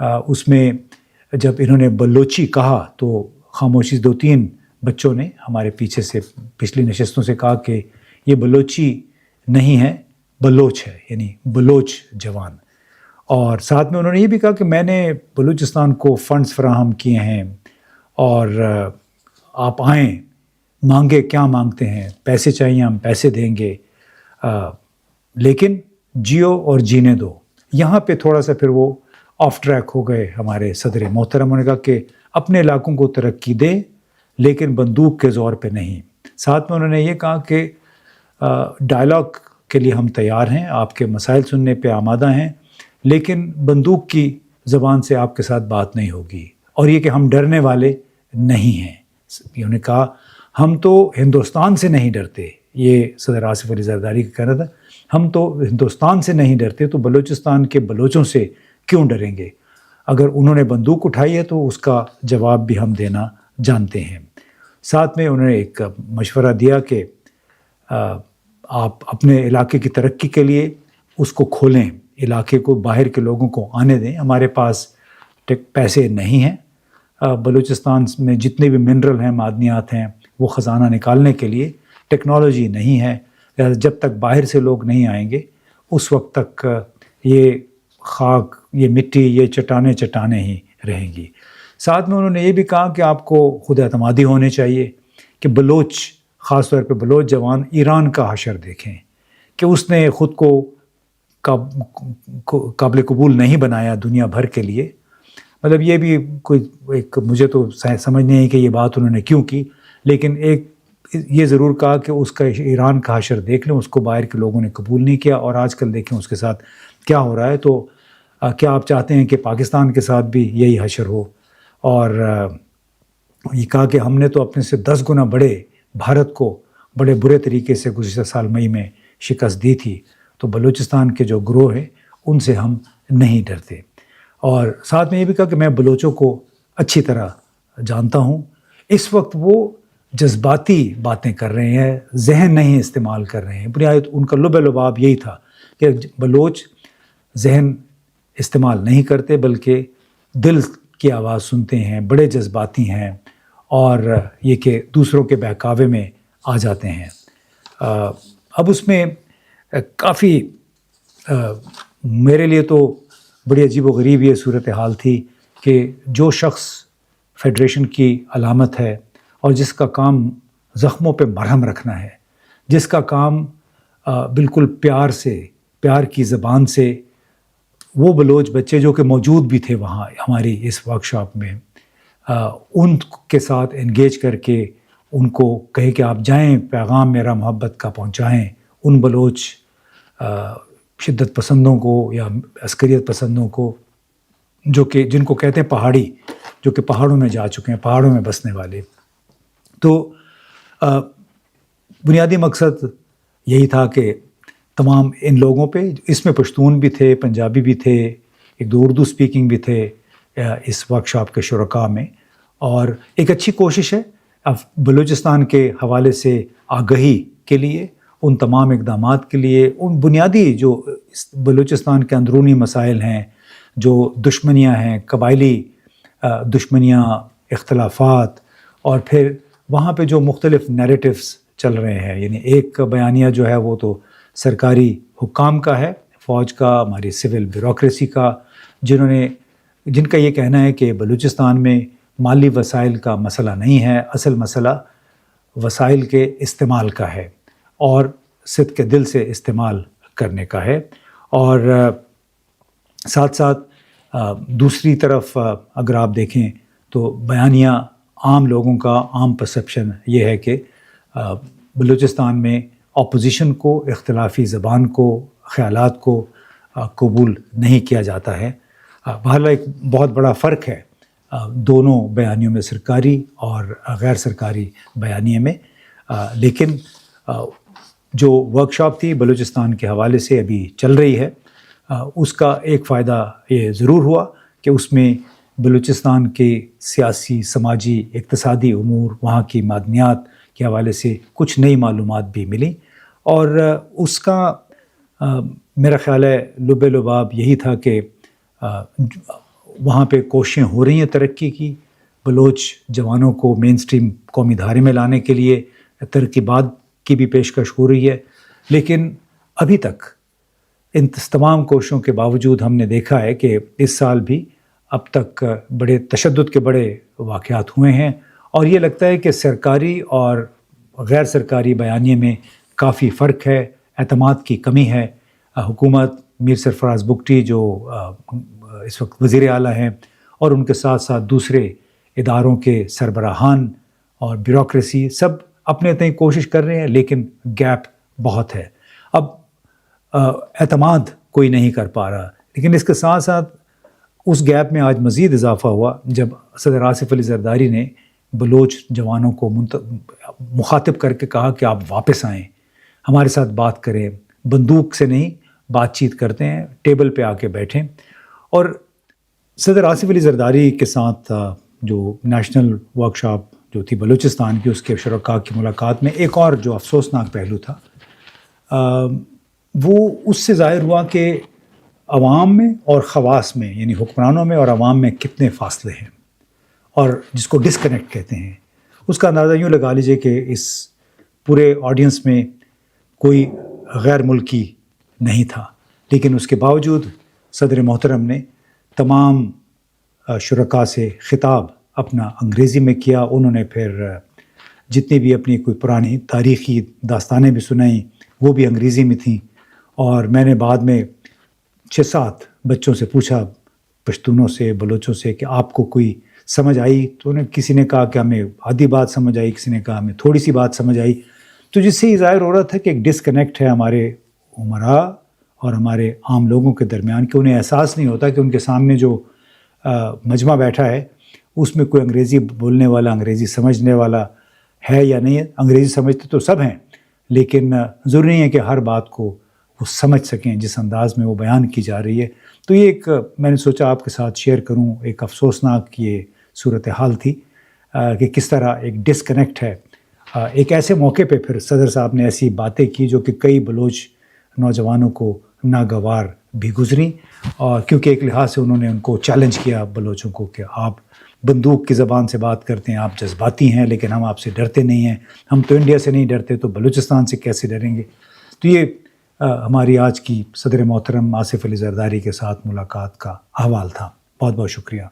اس میں جب انہوں نے بلوچی کہا تو خاموشی 2-3 بچوں نے ہمارے پیچھے سے پچھلی نشستوں سے کہا کہ یہ بلوچی نہیں ہے، بلوچ ہے، یعنی بلوچ جوان۔ اور ساتھ میں انہوں نے یہ بھی کہا کہ میں نے بلوچستان کو فنڈز فراہم کیے ہیں اور آپ آئیں، مانگے کیا مانگتے ہیں، پیسے چاہیے ہم پیسے دیں گے، لیکن جیو اور جینے دو۔ یہاں پہ تھوڑا سا پھر وہ آف ٹریک ہو گئے ہمارے صدر محترم۔ انہوں نے کہا کہ اپنے علاقوں کو ترقی دے لیکن بندوق کے زور پہ نہیں۔ ساتھ میں انہوں نے یہ کہا کہ ڈائلاگ کے لیے ہم تیار ہیں، آپ کے مسائل سننے پہ آمادہ ہیں، لیکن بندوق کی زبان سے آپ کے ساتھ بات نہیں ہوگی، اور یہ کہ ہم ڈرنے والے نہیں ہیں۔ انہوں نے کہا ہم تو ہندوستان سے نہیں ڈرتے، یہ صدر آصف علی زرداری کا کہنا تھا، ہم تو ہندوستان سے نہیں ڈرتے تو بلوچستان کے بلوچوں سے کیوں ڈریں گے؟ اگر انہوں نے بندوق اٹھائی ہے تو اس کا جواب بھی ہم دینا جانتے ہیں۔ ساتھ میں انہوں نے ایک مشورہ دیا کہ آپ اپنے علاقے کی ترقی کے لیے اس کو کھولیں، علاقے کو باہر کے لوگوں کو آنے دیں۔ ہمارے پاس پیسے نہیں ہیں، بلوچستان میں جتنے بھی منرل ہیں، معدنیات ہیں، وہ خزانہ نکالنے کے لیے ٹیکنالوجی نہیں ہے، لہٰذا جب تک باہر سے لوگ نہیں آئیں گے اس وقت تک یہ خاک، یہ مٹی، یہ چٹانیں ہی رہیں گی۔ ساتھ میں انہوں نے یہ بھی کہا کہ آپ کو خود اعتمادی ہونے چاہیے، کہ بلوچ، خاص طور پہ بلوچ جوان ایران کا حشر دیکھیں کہ اس نے خود کو قابل قبول نہیں بنایا دنیا بھر کے لیے۔ مطلب یہ بھی کوئی ایک، مجھے تو سمجھ نہیں ہے کہ یہ بات انہوں نے کیوں کی، لیکن ایک یہ ضرور کہا کہ اس کا ایران کا حشر دیکھ لیں، اس کو باہر کے لوگوں نے قبول نہیں کیا، اور آج کل دیکھیں اس کے ساتھ کیا ہو رہا ہے۔ تو کیا آپ چاہتے ہیں کہ پاکستان کے ساتھ بھی یہی حشر ہو؟ اور یہ کہا کہ ہم نے تو اپنے سے 10 گنا بڑے بھارت کو بڑے برے طریقے سے گزشتہ سال مئی میں شکست دی تھی، تو بلوچستان کے جو گروہ ہیں ان سے ہم نہیں ڈرتے۔ اور ساتھ میں یہ بھی کہا کہ میں بلوچوں کو اچھی طرح جانتا ہوں، اس وقت وہ جذباتی باتیں کر رہے ہیں، ذہن نہیں استعمال کر رہے ہیں۔ بنیاد ان کا لب لباب یہی تھا کہ بلوچ ذہن استعمال نہیں کرتے بلکہ دل کی آواز سنتے ہیں، بڑے جذباتی ہیں، اور یہ کہ دوسروں کے بہکاوے میں آ جاتے ہیں۔ اب اس میں کافی میرے لیے تو بڑی عجیب و غریب یہ صورتحال تھی کہ جو شخص فیڈریشن کی علامت ہے اور جس کا کام زخموں پہ مرہم رکھنا ہے، جس کا کام بالکل پیار سے، پیار کی زبان سے، وہ بلوچ بچے جو کہ موجود بھی تھے وہاں ہماری اس ورکشاپ میں، ان کے ساتھ انگیج کر کے ان کو کہے کہ آپ جائیں، پیغام میرا محبت کا پہنچائیں ان بلوچ شدت پسندوں کو یا عسکریت پسندوں کو، جو کہ جن کو کہتے ہیں پہاڑی، جو کہ پہاڑوں میں جا چکے ہیں، پہاڑوں میں بسنے والے۔ تو بنیادی مقصد یہی تھا کہ تمام ان لوگوں پہ، اس میں پشتون بھی تھے، پنجابی بھی تھے، ایک دو اردو سپیکنگ بھی تھے اس ورکشاپ کے شرکاء میں، اور ایک اچھی کوشش ہے بلوچستان کے حوالے سے آگہی کے لیے، ان تمام اقدامات کے لیے، ان بنیادی جو بلوچستان کے اندرونی مسائل ہیں، جو دشمنیاں ہیں، قبائلی دشمنیاں، اختلافات، اور پھر وہاں پہ جو مختلف نیریٹیوز چل رہے ہیں، یعنی ایک بیانیہ جو ہے وہ تو سرکاری حکام کا ہے، فوج کا، ہماری سول بیوروکریسی کا، جن کا یہ کہنا ہے کہ بلوچستان میں مالی وسائل کا مسئلہ نہیں ہے، اصل مسئلہ وسائل کے استعمال کا ہے اور صدق دل سے استعمال کرنے کا ہے۔ اور ساتھ ساتھ دوسری طرف اگر آپ دیکھیں تو بیانیہ عام لوگوں کا عام پرسیپشن یہ ہے کہ بلوچستان میں اپوزیشن کو، اختلافی زبان کو، خیالات کو قبول نہیں کیا جاتا ہے۔ بہرحال ایک بہت بڑا فرق ہے دونوں بیانیوں میں، سرکاری اور غیر سرکاری بیانیے میں، لیکن جو ورکشاپ تھی بلوچستان کے حوالے سے ابھی چل رہی ہے، اس کا ایک فائدہ یہ ضرور ہوا کہ اس میں بلوچستان کے سیاسی، سماجی، اقتصادی امور، وہاں کی معدنیات کے حوالے سے کچھ نئی معلومات بھی ملی، اور اس کا میرا خیال ہے لب لباب یہی تھا کہ وہاں پہ کوششیں ہو رہی ہیں ترقی کی، بلوچ جوانوں کو مین سٹریم قومی دھارے میں لانے کے لیے ترغیبات کی بھی پیشکش ہو رہی ہے، لیکن ابھی تک ان تمام کوششوں کے باوجود ہم نے دیکھا ہے کہ اس سال بھی اب تک بڑے تشدد کے بڑے واقعات ہوئے ہیں، اور یہ لگتا ہے کہ سرکاری اور غیر سرکاری بیانیے میں کافی فرق ہے، اعتماد کی کمی ہے۔ حکومت میر سرفراز بگٹی جو اس وقت وزیر اعلیٰ ہیں، اور ان کے ساتھ ساتھ دوسرے اداروں کے سربراہان اور بیوروکریسی سب اپنے تئیں کوشش کر رہے ہیں، لیکن گیپ بہت ہے۔ اب اعتماد کوئی نہیں کر پا رہا، لیکن اس کے ساتھ ساتھ اس گیپ میں آج مزید اضافہ ہوا جب صدر آصف علی زرداری نے بلوچ جوانوں کو مخاطب کر کے کہا کہ آپ واپس آئیں، ہمارے ساتھ بات کریں، بندوق سے نہیں بات چیت کرتے ہیں، ٹیبل پہ آ کے بیٹھیں۔ اور صدر آصف علی زرداری کے ساتھ جو نیشنل ورکشاپ جو تھی بلوچستان کی، اس کے شرکاء کی ملاقات میں ایک اور جو افسوسناک پہلو تھا وہ اس سے ظاہر ہوا کہ عوام میں اور خواص میں، یعنی حکمرانوں میں اور عوام میں کتنے فاصلے ہیں، اور جس کو ڈسکنیکٹ کہتے ہیں۔ اس کا اندازہ یوں لگا لیجئے کہ اس پورے آڈینس میں کوئی غیر ملکی نہیں تھا، لیکن اس کے باوجود صدر محترم نے تمام شرکاء سے خطاب اپنا انگریزی میں کیا۔ انہوں نے پھر جتنی بھی اپنی کوئی پرانی تاریخی داستانیں بھی سنائیں وہ بھی انگریزی میں تھیں، اور میں نے بعد میں 6-7 بچوں سے پوچھا، پشتونوں سے، بلوچوں سے، کہ آپ کو کوئی سمجھ آئی؟ تو کسی نے کہا کہ ہمیں آدھی بات سمجھ آئی، کسی نے کہا ہمیں تھوڑی سی بات سمجھ آئی۔ تو جس سے یہ ظاہر ہو رہا تھا کہ ایک ڈسکنیکٹ ہے ہمارے عمراء اور ہمارے عام لوگوں کے درمیان، کہ انہیں احساس نہیں ہوتا کہ ان کے سامنے جو مجمع بیٹھا ہے اس میں کوئی انگریزی بولنے والا، انگریزی سمجھنے والا ہے یا نہیں ہے۔ انگریزی سمجھتے تو سب ہیں، لیکن ضروری نہیں ہے کہ ہر بات کو وہ سمجھ سکیں جس انداز میں وہ بیان کی جا رہی ہے۔ تو یہ ایک میں نے سوچا آپ کے ساتھ شیئر کروں، ایک افسوسناک یہ صورتحال تھی کہ کس طرح ایک ڈسکنیکٹ ہے۔ ایک ایسے موقع پہ پھر صدر صاحب نے ایسی باتیں کی جو کہ کئی بلوچ نوجوانوں کو ناگوار بھی گزری، اور کیونکہ ایک لحاظ سے انہوں نے ان کو چیلنج کیا بلوچوں کو کہ آپ بندوق کی زبان سے بات کرتے ہیں، آپ جذباتی ہیں، لیکن ہم آپ سے ڈرتے نہیں ہیں، ہم تو انڈیا سے نہیں ڈرتے تو بلوچستان سے کیسے ڈریں گے۔ تو یہ ہماری آج کی صدر محترم آصف علی زرداری کے ساتھ ملاقات کا احوال تھا۔ بہت بہت شکریہ۔